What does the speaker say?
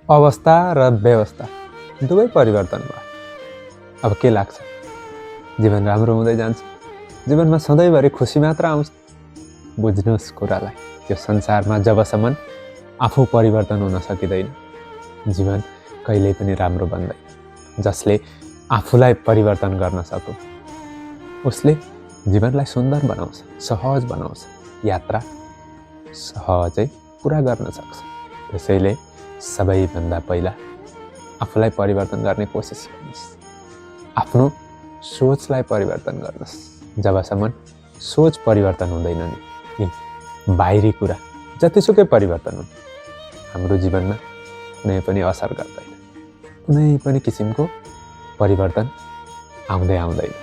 अवस्था र व्यवस्था दुवै परिवर्तन भयो। अब के लाग्छ? जीवन राम्रो हुँदै जान्छ, जीवनमा सधैँभरि खुसी मात्र आउँछ। बुझ्नुहोस् कुरालाई, यो संसारमा जबसम्म आफू परिवर्तन हुन सकिँदैन, जीवन कहिल्यै पनि राम्रो बन्दैन। जसले आफूलाई परिवर्तन गर्न सक्छ उसले जीवनलाई सुन्दर बनाउँछ, सहज बनाउँछ, यात्रा सहजै पुरा गर्न सक्छ। त्यसैले सबैभन्दा पहिला आफूलाई परिवर्तन गर्ने कोसिस गर्नुहोस्, आफ्नो सोचलाई परिवर्तन गर्नुहोस्। जबसम्म सोच परिवर्तन हुँदैन नि यी बाहिरी कुरा जतिसुकै परिवर्तन हुन् हाम्रो जीवनमा कुनै पनि असर गर्दैन, कुनै पनि किसिमको परिवर्तन आउँदैन।